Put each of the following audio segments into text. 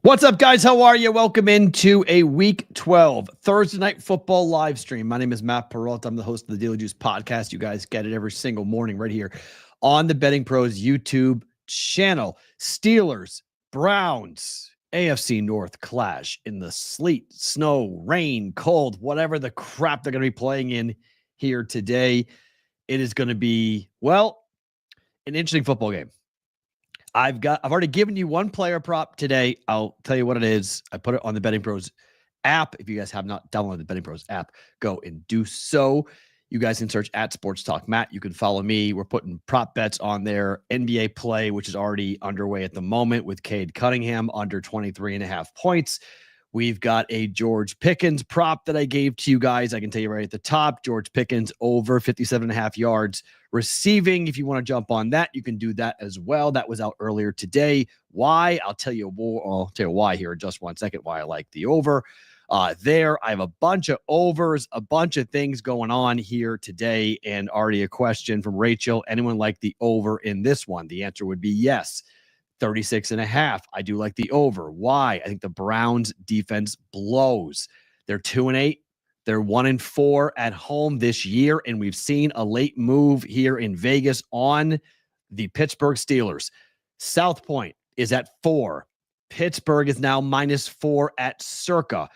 What's up, guys? How are you? Welcome into a Week 12 Thursday Night Football live stream. My name is Matt Perrault. I'm the host of the Daily Juice podcast. You guys get it every single morning right here on the BettingPros YouTube channel. Steelers, Browns, AFC North clash in the sleet, snow, rain, cold, whatever the crap they're going to be playing in here today. It is going to be, well, an interesting football game. I've already given you one player prop today. I'll tell you what it is. I put it on the BettingPros app. If you guys have not downloaded the BettingPros app, go and do so. You guys can search at Sports Talk Matt. You can follow me. We're putting prop bets on there. NBA play, which is already underway at the moment with Cade Cunningham under 23.5 points. We've got a George Pickens prop that I gave to you guys. I can tell you right at the top, George Pickens over 57.5 yards receiving. If you want to jump on that, you can do that as well. That was out earlier today. Why? I'll tell you why here in just 1 second, why I like the over. There, I have a bunch of overs, a bunch of things going on here today, and already a question from Rachel. Anyone like the over in this one? The answer would be yes. 36.5. I do like the over. Why? I think the Browns defense blows. They're 2-8. They're 1-4 at home this year, and we've seen a late move here in Vegas on the Pittsburgh Steelers. South Point is at 4. Pittsburgh is now -4 at Circa.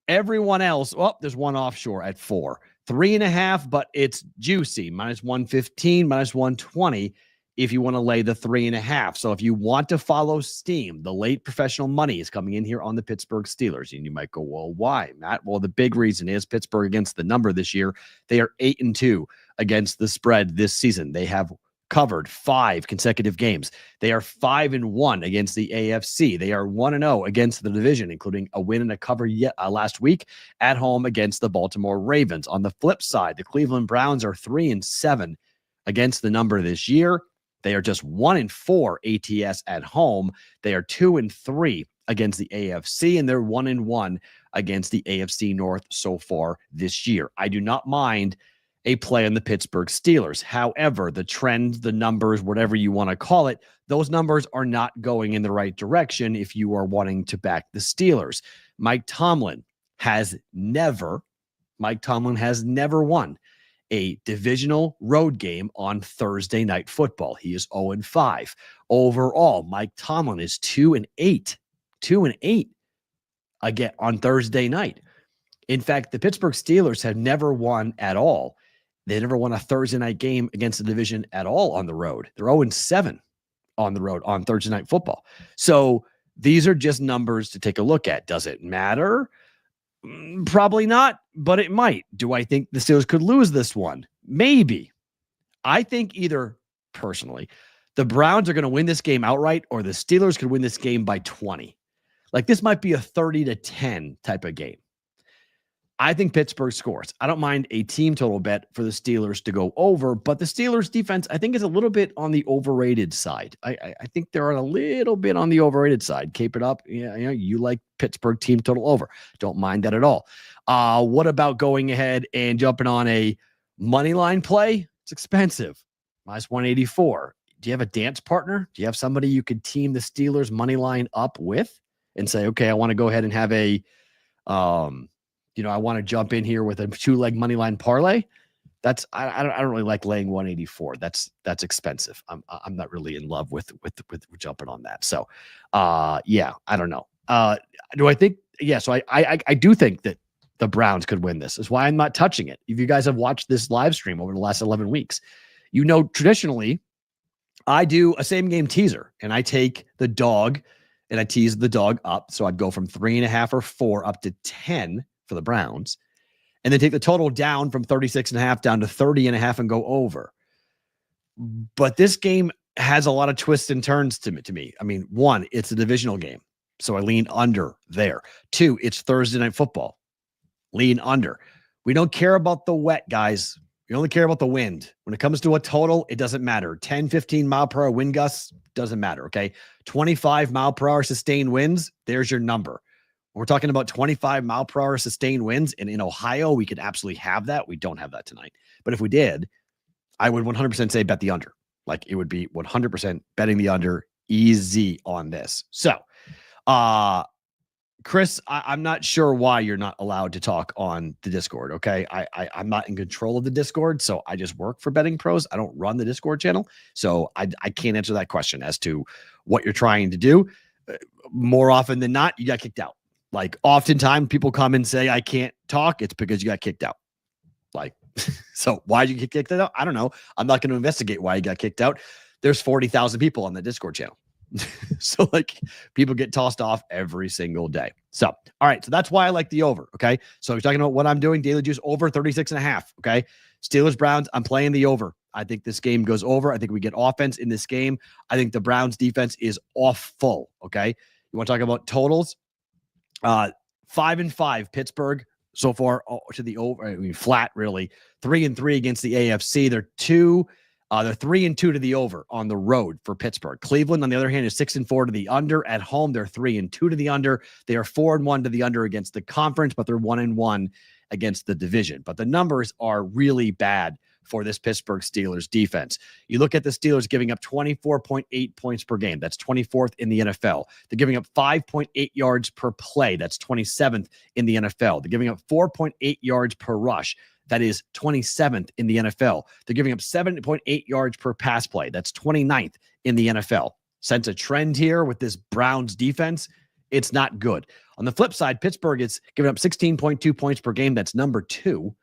Everyone else, there's one offshore at 4. 3.5, but it's juicy. -115, -120. If you want to lay the 3.5. So if you want to follow steam, the late professional money is coming in here on the Pittsburgh Steelers. And you might go, well, why, Matt? Well, the big reason is Pittsburgh against the number this year. They are 8-2 against the spread this season. They have covered 5 consecutive games. They are 5-1 against the AFC. They are 1-0 against the division, including a win and a cover last week at home against the Baltimore Ravens. On the flip side, the Cleveland Browns are 3-7 against the number this year. They are just 1-4 ATS at home. They are 2-3 against the AFC, and they're 1-1 against the AFC North so far this year. I do not mind a play on the Pittsburgh Steelers. However, the trend, the numbers, whatever you want to call it, those numbers are not going in the right direction if you are wanting to back the Steelers. Mike Tomlin has never won a divisional road game on Thursday Night Football. He is 0-5. Overall, Mike Tomlin is 2-8. 2-8 again on Thursday night. In fact, the Pittsburgh Steelers have never won at all. They never won a Thursday night game against the division at all on the road. They're 0-7 on the road on Thursday Night Football. So these are just numbers to take a look at. Does it matter? Probably not, but it might. Do I think the Steelers could lose this one? Maybe. I think either, personally, the Browns are going to win this game outright, or the Steelers could win this game by 20. Like, this might be a 30-10 type of game. I think Pittsburgh scores. I don't mind a team total bet for the Steelers to go over, but the Steelers defense, I think, is a little bit on the overrated side. I think they're a little bit on the overrated side. Cape it up. Yeah, you like Pittsburgh team total over. Don't mind that at all. What about going ahead and jumping on a money line play? It's expensive. -184. Do you have a dance partner? Do you have somebody you could team the Steelers money line up with and say, okay, I want to go ahead and have a, I want to jump in here with a 2-leg money line parlay. That's I don't really like laying 184. That's expensive. I'm not really in love with jumping on that. So, I don't know. Do I think? Yeah. So I do think that the Browns could win this. That's why I'm not touching it. If you guys have watched this live stream over the last 11 weeks, traditionally I do a same game teaser, and I take the dog and I tease the dog up. So I'd go from 3.5 or 4 up to 10 for the Browns, and then take the total down from 36.5 down to 30.5 and go over. But this game has a lot of twists and turns to me. I mean, 1, it's a divisional game, so I lean under there. 2, it's Thursday Night Football. Lean under. We don't care about the wet, guys. We only care about the wind. When it comes to a total, it doesn't matter. 10, 15 mile per hour wind gusts, doesn't matter, okay? 25 mile per hour sustained winds, there's your number. We're talking about 25 mile per hour sustained winds, and in Ohio, we could absolutely have that. We don't have that tonight. But if we did, I would 100% say bet the under. Like, it would be 100% betting the under, easy on this. So, Chris, I'm not sure why you're not allowed to talk on the Discord. Okay. I'm not in control of the Discord. So I just work for BettingPros. I don't run the Discord channel. So I can't answer that question as to what you're trying to do. More often than not, you got kicked out. Like oftentimes people come and say, I can't talk. It's because you got kicked out. Like, so why did you get kicked out? I don't know. I'm not going to investigate why you got kicked out. There's 40,000 people on the Discord channel. So like people get tossed off every single day. So, all right. So that's why I like the over. Okay. So we're talking about what I'm doing. Daily juice over 36.5. Okay. Steelers, Browns. I'm playing the over. I think this game goes over. I think we get offense in this game. I think the Browns defense is awful. Okay. You want to talk about totals? 5-5 Pittsburgh so far to the over. I mean, flat really 3-3 against the AFC. They're 3-2 to the over on the road for Pittsburgh. Cleveland, on the other hand, is 6-4 to the under. At home, they're 3-2 to the under. They are 4-1 to the under against the conference, but they're 1-1 against the division. But the numbers are really bad for this Pittsburgh Steelers defense. You look at the Steelers giving up 24.8 points per game. That's 24th in the NFL. They're giving up 5.8 yards per play. That's 27th in the NFL. They're giving up 4.8 yards per rush. That is 27th in the NFL. They're giving up 7.8 yards per pass play. That's 29th in the NFL. Sense a trend here with this Browns defense. It's not good. On the flip side, Pittsburgh is giving up 16.2 points per game. That's number 2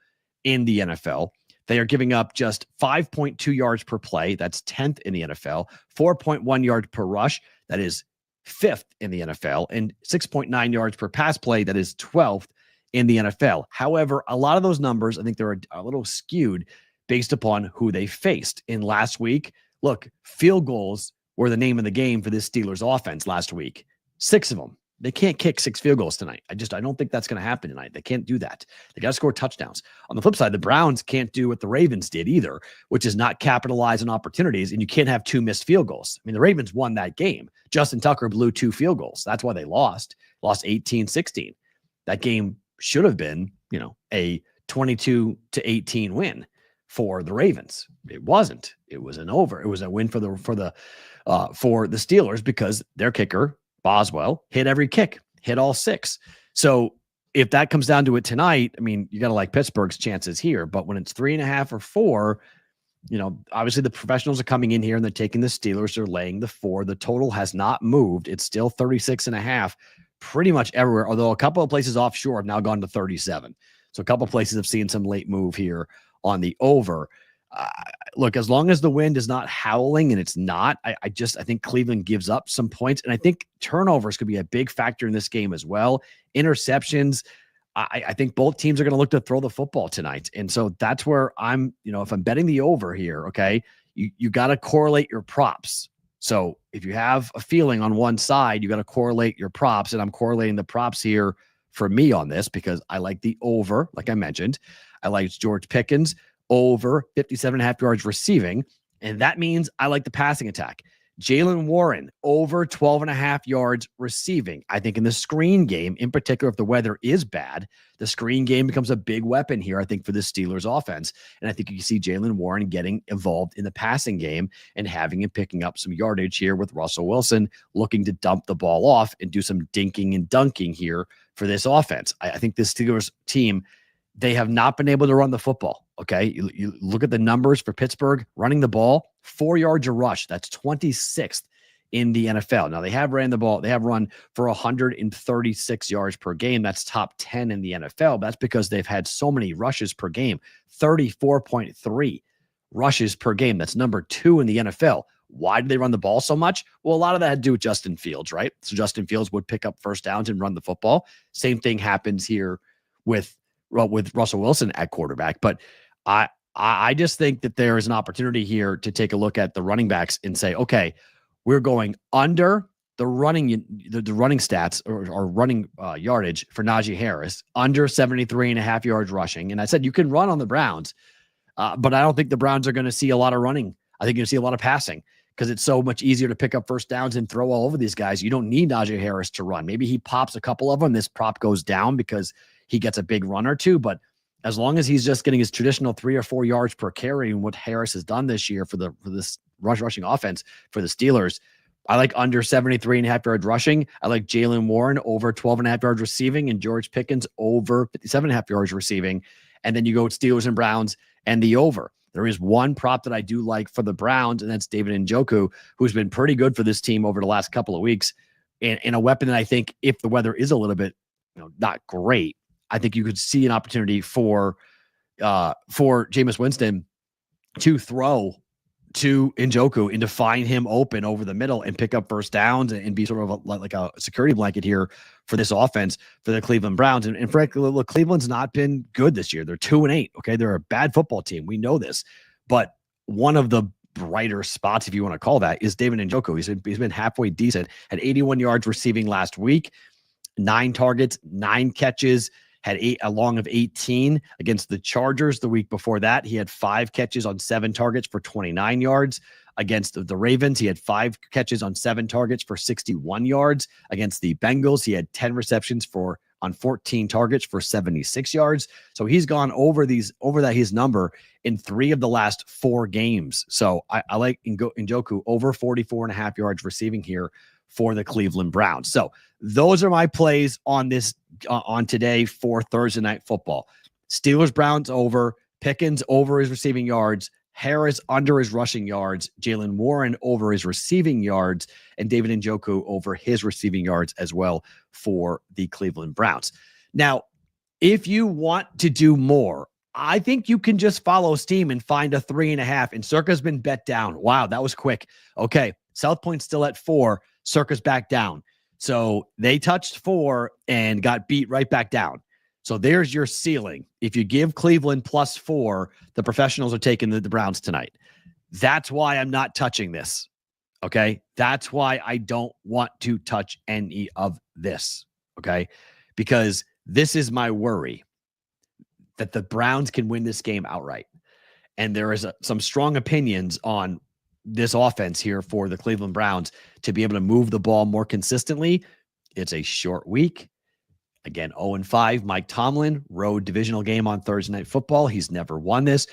in the NFL. They are giving up just 5.2 yards per play. That's 10th in the NFL. 4.1 yards per rush. That is 5th in the NFL. And 6.9 yards per pass play. That is 12th in the NFL. However, a lot of those numbers, I think they're a little skewed based upon who they faced in last week. Look, field goals were the name of the game for this Steelers offense last week. 6 of them. They can't kick 6 field goals tonight. I don't think that's going to happen tonight. They can't do that. They got to score touchdowns. On the flip side, the Browns can't do what the Ravens did either, which is not capitalize on opportunities, and you can't have 2 missed field goals. I mean, the Ravens won that game. Justin Tucker blew 2 field goals. That's why they lost 18-16. That game should have been, a 22-18 win for the Ravens. It wasn't. It was an over. It was a win for the Steelers because their kicker, Boswell, hit every kick, hit all 6. So if that comes down to it tonight, I mean, you got to like Pittsburgh's chances here. But when it's 3.5 or 4, obviously the professionals are coming in here and they're taking the Steelers. They're laying the 4. The total has not moved. It's still 36.5 pretty much everywhere. Although a couple of places offshore have now gone to 37. So a couple of places have seen some late move here on the over. Look, as long as the wind is not howling, and it's not, I think Cleveland gives up some points. And I think turnovers could be a big factor in this game as well. Interceptions. I think both teams are going to look to throw the football tonight. And so that's where I'm, if I'm betting the over here, okay, you got to correlate your props. So if you have a feeling on one side, you got to correlate your props. And I'm correlating the props here for me on this because I like the over, like I mentioned. I like George Pickens over 57.5 yards receiving. And that means I like the passing attack. Jaylen Warren over 12.5 yards receiving. I think in the screen game, in particular, if the weather is bad, the screen game becomes a big weapon here, I think, for the Steelers offense. And I think you can see Jaylen Warren getting involved in the passing game and having him picking up some yardage here with Russell Wilson looking to dump the ball off and do some dinking and dunking here for this offense. I think this Steelers team, they have not been able to run the football. Okay. You look at the numbers for Pittsburgh running the ball, 4 yards a rush. That's 26th in the NFL. Now they have ran the ball. They have run for 136 yards per game. That's top 10 in the NFL. That's because they've had so many rushes per game, 34.3 rushes per game. That's number 2 in the NFL. Why do they run the ball so much? Well, a lot of that had to do with Justin Fields, right? So Justin Fields would pick up first downs and run the football. Same thing happens here with Russell Wilson at quarterback. But I just think that there is an opportunity here to take a look at the running backs and say, okay, we're going under the running stats or running yardage for Najee Harris, under 73.5 yards rushing. And I said, you can run on the Browns, but I don't think the Browns are going to see a lot of running. I think you're going to see a lot of passing because it's so much easier to pick up first downs and throw all over these guys. You don't need Najee Harris to run. Maybe he pops a couple of them. This prop goes down because he gets a big run or two, but as long as he's just getting his traditional 3 or 4 yards per carry and what Harris has done this year for this rushing offense for the Steelers, I like under 73.5 yards rushing. I like Jaylen Warren over 12.5 yards receiving and George Pickens over 57.5 yards receiving. And then you go with Steelers and Browns and the over. There is one prop that I do like for the Browns, and that's David Njoku, who's been pretty good for this team over the last couple of weeks. And a weapon that I think, if the weather is a little bit, not great, I think you could see an opportunity for Jameis Winston to throw to Njoku and to find him open over the middle and pick up first downs and be sort of like a security blanket here for this offense for the Cleveland Browns. And frankly, look, Cleveland's not been good this year. They're 2-8. Okay. They're a bad football team. We know this, but one of the brighter spots, if you want to call that, is David Njoku. He's been halfway decent, had 81 yards receiving last week, 9 targets, 9 catches, had a long of 18 against the Chargers. The week before that, he had 5 catches on 7 targets for 29 yards. Against the Ravens, he had 5 catches on 7 targets for 61 yards. Against the Bengals, he had 10 receptions on 14 targets for 76 yards. So he's gone over his number in 3 of the last 4 games. So I like Njoku over 44.5 yards receiving here for the Cleveland Browns. So those are my plays on this on today for Thursday Night Football. Steelers Browns over, Pickens over his receiving yards, Harris under his rushing yards, Jaylen Warren over his receiving yards, and David Njoku over his receiving yards as well for the Cleveland Browns. Now, if you want to do more, I think you can just follow Steam and find a 3.5, and Circa's been bet down. Wow, that was quick. Okay, South Point's still at 4. Circa's back down. So they touched 4 and got beat right back down. So there's your ceiling. If you give Cleveland +4, the professionals are taking the Browns tonight. That's why I'm not touching this. Okay. That's why I don't want to touch any of this. Okay. Because this is my worry that the Browns can win this game outright. And there is some strong opinions on this offense here for the Cleveland Browns to be able to move the ball more consistently. It's a short week. Again, 0-5. Mike Tomlin, road divisional game on Thursday Night Football. He's never won this.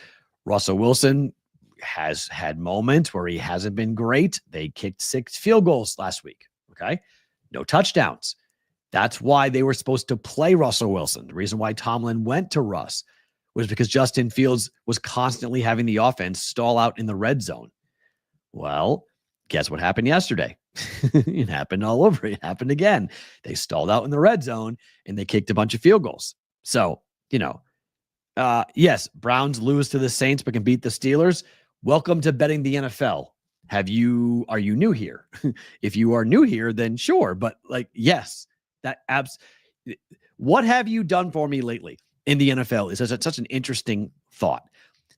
Russell Wilson has had moments where he hasn't been great. They kicked 6 field goals last week. Okay. No touchdowns. That's why they were supposed to play Russell Wilson. The reason why Tomlin went to Russ was because Justin Fields was constantly having the offense stall out in the red zone. Well, guess what happened yesterday? It happened all over. It happened again. They stalled out in the red zone and they kicked a bunch of field goals. So, yes, Browns lose to the Saints but can beat the Steelers. Welcome to betting the NFL. Are you new here? If you are new here, then sure. But yes, what have you done for me lately in the NFL is such an interesting thought.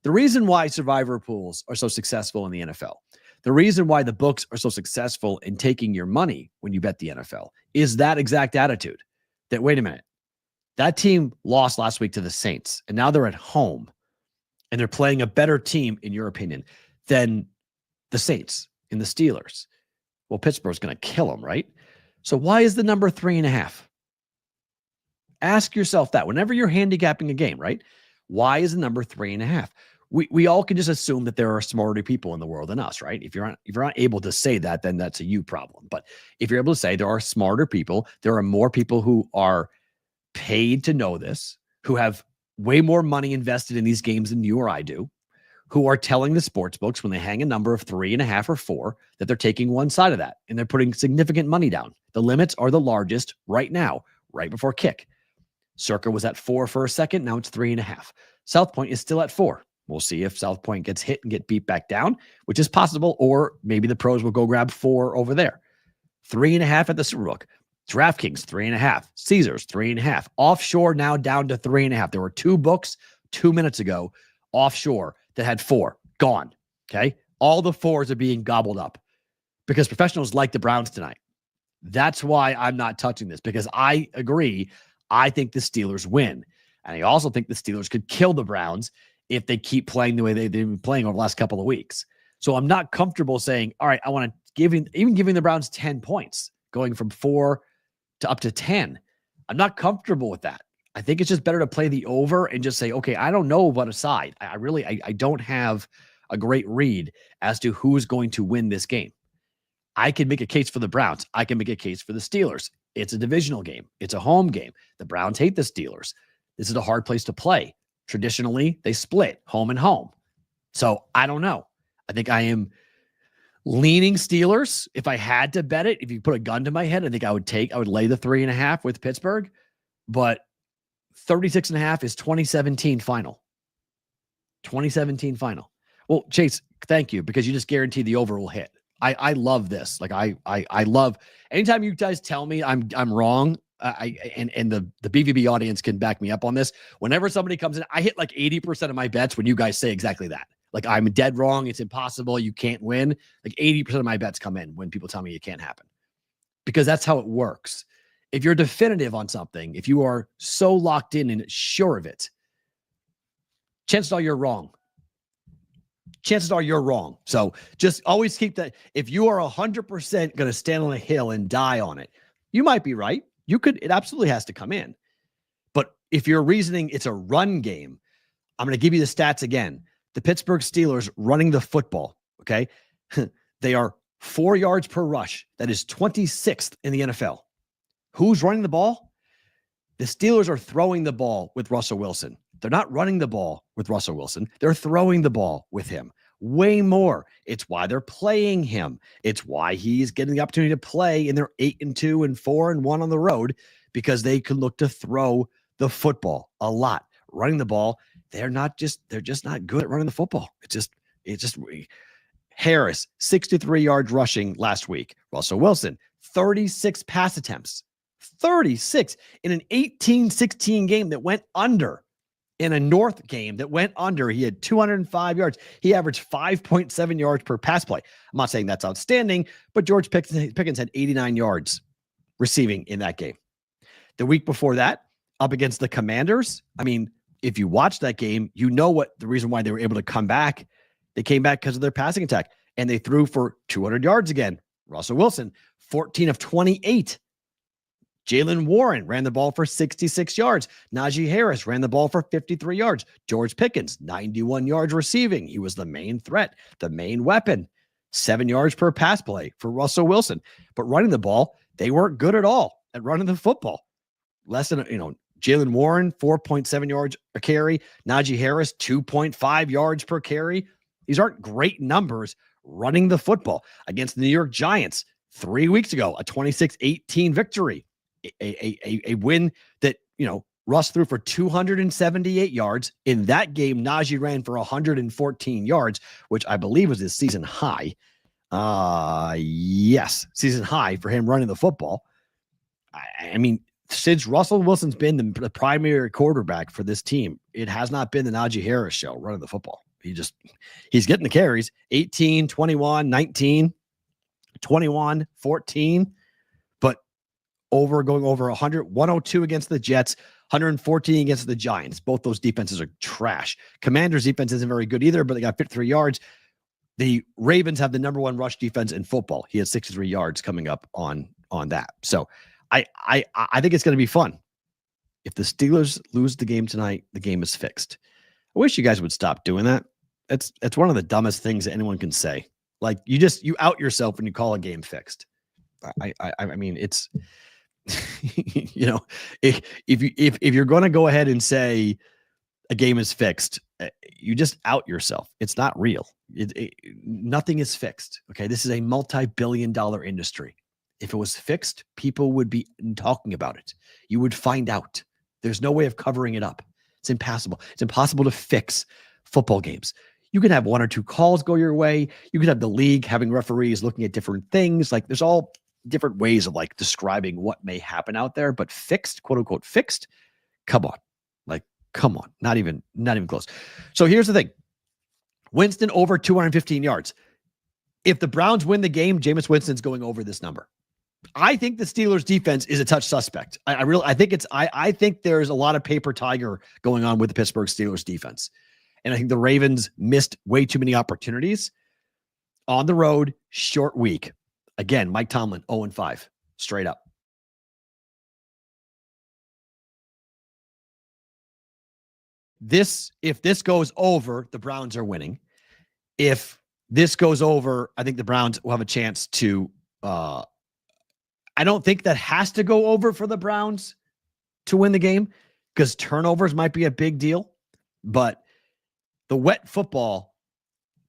The reason why survivor pools are so successful in the NFL, the reason why the books are so successful in taking your money when you bet the NFL is that exact attitude that, wait a minute, that team lost last week to the Saints, and now they're at home, and they're playing a better team, in your opinion, than the Saints and the Steelers. Well, Pittsburgh's going to kill them, right? So why is the number 3.5? Ask yourself that whenever you're handicapping a game, right? Why is the number 3.5? We all can just assume that there are smarter people in the world than us, right? If you're not able to say that, then that's a you problem. But if you're able to say there are smarter people, there are more people who are paid to know this, who have way more money invested in these games than you or I do, who are telling the sports books when they hang a number of 3.5 or 4 that they're taking one side of that and they're putting significant money down. The limits are the largest right now, right before kick. Circa was at 4 for a second. Now it's 3.5. South Point is still at 4. We'll see if South Point gets hit and get beat back down, which is possible, or maybe the pros will go grab 4 over there. 3.5 at the Superbook. DraftKings, 3.5. Caesars, 3.5. Offshore now down to 3.5. There were 2 books 2 minutes ago offshore that had 4. Gone. Okay. All the 4s are being gobbled up because professionals like the Browns tonight. That's why I'm not touching this, because I agree. I think the Steelers win. And I also think the Steelers could kill the Browns if they keep playing the way they've been playing over the last couple of weeks. So I'm not comfortable saying, all right, I want to giving the Browns 10 points, going from 4 to up to 10. I'm not comfortable with that. I think it's just better to play the over and just say, okay, I don't know what a side. I don't have a great read as to who's going to win this game. I can make a case for the Browns. I can make a case for the Steelers. It's a divisional game. It's a home game. The Browns hate the Steelers. This is a hard place to play. Traditionally, they split home and home. So I don't know. I think I am leaning Steelers. If I had to bet it, if you put a gun to my head, I think I would lay the 3.5 with Pittsburgh, but 36.5 is 2017 final. 2017 final. Well, Chase, thank you, because you just guaranteed the over will hit. I love this. Like I love anytime you guys tell me I'm wrong. And the BVB audience can back me up on this. Whenever somebody comes in, I hit like 80% of my bets when you guys say exactly that. Like I'm dead wrong. It's impossible. You can't win. Like 80% of my bets come in when people tell me it can't happen, because that's how it works. If you're definitive on something, if you are so locked in and sure of it, chances are you're wrong. Chances are you're wrong. So just always keep that. If you are 100% going to stand on a hill and die on it, you might be right. It absolutely has to come in. But if you're reasoning it's a run game, I'm going to give you the stats again. The Pittsburgh Steelers running the football, okay? They are 4 yards per rush. That is 26th in the NFL. Who's running the ball? The Steelers are throwing the ball with Russell Wilson. They're not running the ball with Russell Wilson. They're throwing the ball with him way more. It's why they're playing him. It's why he's getting the opportunity to play, and they're 8-2 and 4-1 on the road, because they can look to throw the football a lot. Running the ball, they're just not good at running the football. It's just Harris, 63 yards rushing last week. Russell Wilson, 36 pass attempts. 36 in an 18-16 game that went under. In a North game that went under, he had 205 yards. He averaged 5.7 yards per pass play. I'm not saying that's outstanding, but George Pickens had 89 yards receiving in that game. The week before that, up against the Commanders, I mean, if you watch that game, you know what the reason why they were able to come back. They came back because of their passing attack, and they threw for 200 yards again. Russell Wilson, 14 of 28. Jalen Warren ran the ball for 66 yards. Najee Harris ran the ball for 53 yards. George Pickens, 91 yards receiving. He was the main threat, the main weapon. 7 yards per pass play for Russell Wilson. But running the ball, they weren't good at all at running the football. Less than, Jalen Warren, 4.7 yards a carry. Najee Harris, 2.5 yards per carry. These aren't great numbers running the football. Against the New York Giants 3 weeks ago, a 26-18 victory. A win that, Russ threw for 278 yards. In that game, Najee ran for 114 yards, which I believe was his season high. Yes, season high for him running the football. I mean, since Russell Wilson's been the primary quarterback for this team, it has not been the Najee Harris show running the football. He's getting the carries, 18, 21, 19, 21, 14, but going over 100, 102 against the Jets, 114 against the Giants. Both those defenses are trash. Commanders' defense isn't very good either, but they got 53 yards. The Ravens have the number one rush defense in football. He has 63 yards coming up on that. So I think it's going to be fun. If the Steelers lose the game tonight, the game is fixed. I wish you guys would stop doing that. It's one of the dumbest things that anyone can say. Like you out yourself when you call a game fixed. I mean, it's if you're going to go ahead and say a game is fixed, you just out yourself. It's not real. Nothing is fixed. Okay. This is a multi-billion-dollar industry. If it was fixed, people would be talking about it. You would find out. There's no way of covering it up. It's impossible. It's impossible to fix football games. You can have one or two calls go your way. You could have the league having referees looking at different things. Like there's all different ways of like describing what may happen out there, but fixed, quote unquote, fixed. Come on. Like, come on. Not even close. So here's the thing. Winston over 215 yards. If the Browns win the game, Jameis Winston's going over this number. I think the Steelers defense is a touch suspect. I think there's a lot of paper tiger going on with the Pittsburgh Steelers defense. And I think the Ravens missed way too many opportunities on the road, short week. Again, Mike Tomlin, 0-5, straight up. If this goes over, the Browns are winning. If this goes over, I think the Browns will have a chance to I don't think that has to go over for the Browns to win the game because turnovers might be a big deal, but the wet football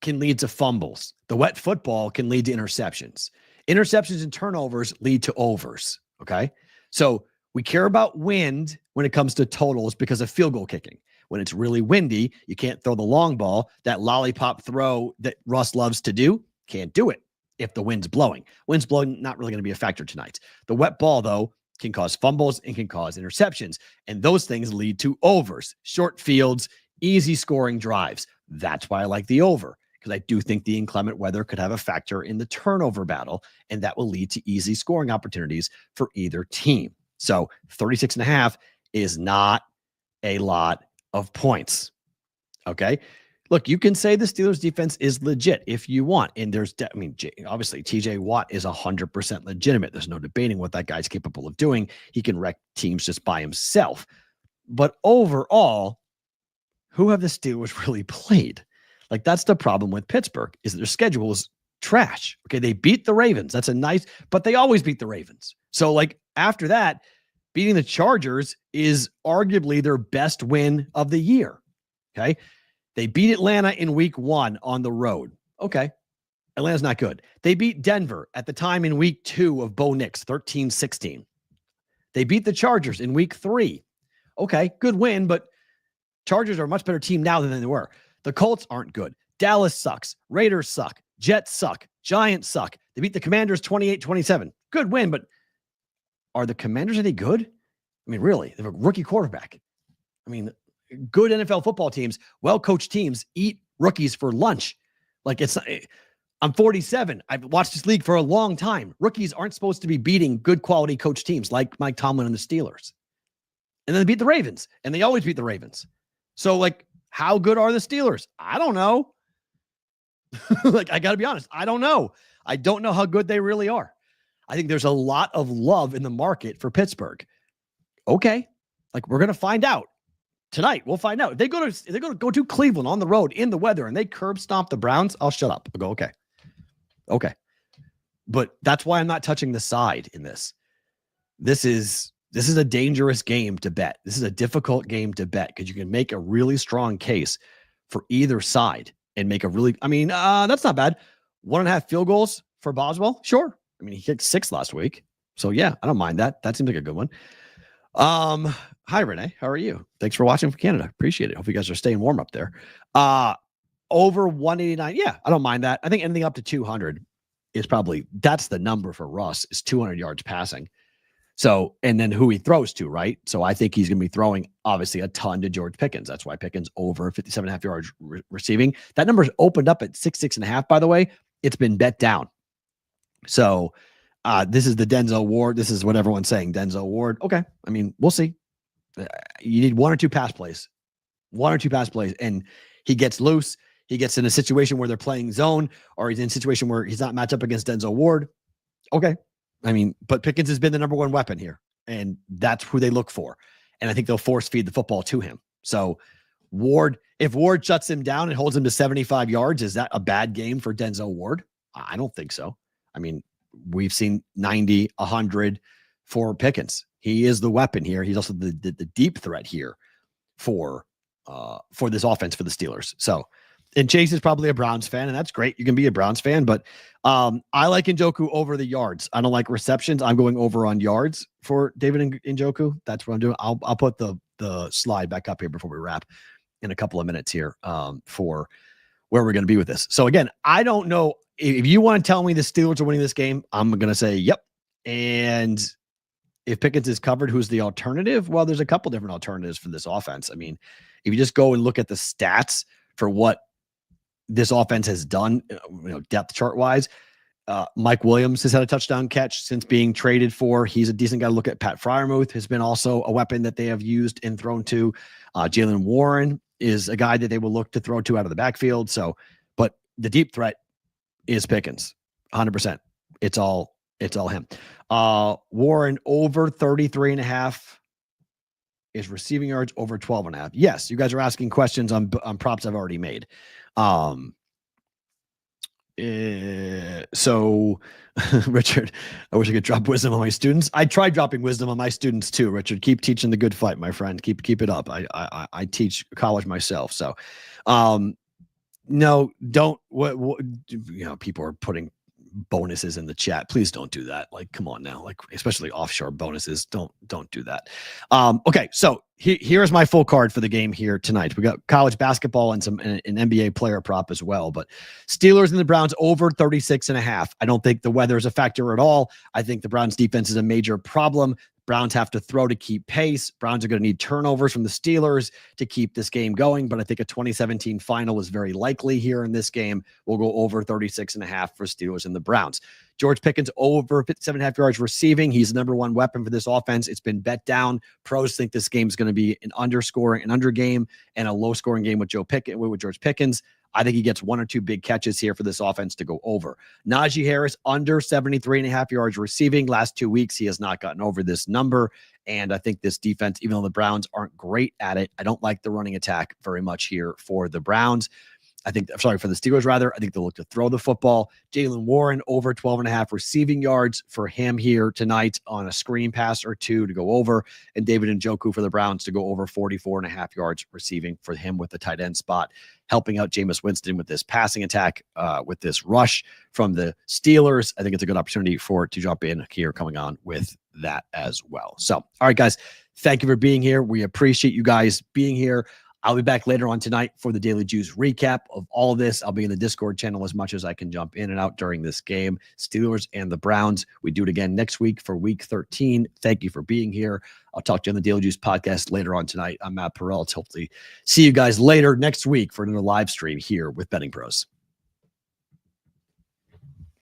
can lead to fumbles. The wet football can lead to interceptions. Interceptions and turnovers lead to overs, okay? So we care about wind when it comes to totals because of field goal kicking. When it's really windy, you can't throw the long ball. That lollipop throw that Russ loves to do, can't do it if the wind's blowing. Wind's blowing, not really going to be a factor tonight. The wet ball, though, can cause fumbles and can cause interceptions. And those things lead to overs, short fields, easy scoring drives. That's why I like the over, because I do think the inclement weather could have a factor in the turnover battle, and that will lead to easy scoring opportunities for either team. So 36.5 is not a lot of points. Okay. Look, you can say the Steelers defense is legit if you want. And there's, obviously TJ Watt is 100% legitimate. There's no debating what that guy's capable of doing. He can wreck teams just by himself. But overall, who have the Steelers really played? Like, that's the problem with Pittsburgh, is that their schedule is trash. Okay. They beat the Ravens. That's but they always beat the Ravens. So like after that, beating the Chargers is arguably their best win of the year. Okay. They beat Atlanta in week 1 on the road. Okay. Atlanta's not good. They beat Denver at the time in week 2 of Bo Nix, 13-16. They beat the Chargers in week 3. Okay. Good win, but Chargers are a much better team now than they were. The Colts aren't good. Dallas sucks. Raiders suck. Jets suck. Giants suck. They beat the Commanders 28-27. Good win, but are the Commanders any good? I mean, really, they have a rookie quarterback. I mean, good NFL football teams, well-coached teams eat rookies for lunch. Like, I'm 47. I've watched this league for a long time. Rookies aren't supposed to be beating good quality coach teams like Mike Tomlin and the Steelers. And then they beat the Ravens, and they always beat the Ravens. So, like, how good are the Steelers? I don't know. Like, I got to be honest. I don't know. I don't know how good they really are. I think there's a lot of love in the market for Pittsburgh. Okay. Like, we're going to find out tonight. We'll find out. If they're going to go to Cleveland on the road in the weather and they curb stomp the Browns, I'll shut up. I'll go, okay. Okay. But that's why I'm not touching the side in this. This is a dangerous game to bet. This is a difficult game to bet because you can make a really strong case for either side and make a really, that's not bad. 1.5 field goals for Boswell. Sure. I mean, he kicked 6 last week. So yeah, I don't mind that. That seems like a good one. Hi, Renee. How are you? Thanks for watching from Canada. Appreciate it. Hope you guys are staying warm up there. Over 189. Yeah, I don't mind that. I think anything up to 200 is that's the number for Russ, is 200 yards passing. So, and then who he throws to, right? So I think he's going to be throwing obviously a ton to George Pickens. That's why Pickens over 57.5 yards receiving. That number's opened up at 6.5, by the way. It's been bet down. So this is the Denzel Ward. This is what everyone's saying. Denzel Ward. Okay. I mean, we'll see. You need 1 or 2 pass plays. 1 or 2 pass plays. And he gets loose. He gets in a situation where they're playing zone, or he's in a situation where he's not matched up against Denzel Ward. Okay. I mean, but Pickens has been the number 1 weapon here, and that's who they look for. And I think they'll force feed the football to him. So if Ward shuts him down and holds him to 75 yards, is that a bad game for Denzel Ward? I don't think so. I mean, we've seen 90, 100 for Pickens. He is the weapon here. He's also the deep threat here for this offense for the Steelers. So, and Chase is probably a Browns fan, and that's great. You can be a Browns fan, but I like Njoku over the yards. I don't like receptions. I'm going over on yards for David Njoku. That's what I'm doing. I'll put the slide back up here before we wrap in a couple of minutes here for where we're going to be with this. So again, I don't know if you want to tell me the Steelers are winning this game. I'm going to say yep. And if Pickens is covered, who's the alternative? Well, there's a couple different alternatives for this offense. I mean, if you just go and look at the stats for what this offense has done, depth chart wise, Mike Williams has had a touchdown catch since being traded for. He's a decent guy to look at. Pat Freiermuth has been also a weapon that they have used and thrown to. Jalen Warren is a guy that they will look to throw to out of the backfield. So, but the deep threat is Pickens, 100%. It's all him. Warren over 33.5 is receiving yards, over 12.5. Yes, you guys are asking questions on props I've already made. So Richard, I wish I could drop wisdom on my students. I tried dropping wisdom on my students too, Richard. Keep teaching the good fight, my friend. Keep it up. I teach college myself. So, no, don't, what, people are putting bonuses in the chat. Please don't do that. Like, come on now, like, especially offshore bonuses. Don't do that. Okay. So here's my full card for the game here tonight. We got college basketball and an NBA player prop as well, but Steelers and the Browns over 36.5. I don't think the weather is a factor at all. I think the Browns defense is a major problem. Browns have to throw to keep pace. Browns are going to need turnovers from the Steelers to keep this game going, but I think a 2017 final is very likely here in this game. We'll go over 36.5 for Steelers and the Browns. George Pickens over 57.5 yards receiving. He's the number one weapon for this offense. It's been bet down. Pros think this game is going to be an under game, and a low scoring game with George Pickens. I think he gets one or two big catches here for this offense to go over. Najee Harris under 73.5 yards receiving. Last 2 weeks, he has not gotten over this number. And I think this defense, even though the Browns aren't great at it, I don't like the running attack very much here for the Browns. For the Steelers, rather. I think they'll look to throw the football. Jaylen Warren over 12.5 receiving yards for him here tonight on a screen pass or two to go over. And David Njoku for the Browns to go over 44.5 yards receiving for him with the tight end spot, helping out Jameis Winston with this passing attack, with this rush from the Steelers. I think it's a good opportunity to jump in here coming on with that as well. So, all right, guys, thank you for being here. We appreciate you guys being here. I'll be back later on tonight for the Daily Juice recap of all of this. I'll be in the Discord channel as much as I can jump in and out during this game. Steelers and the Browns. We do it again next week for week 13. Thank you for being here. I'll talk to you on the Daily Juice podcast later on tonight. I'm Matt Perrault. Hopefully see you guys later next week for another live stream here with Betting Pros.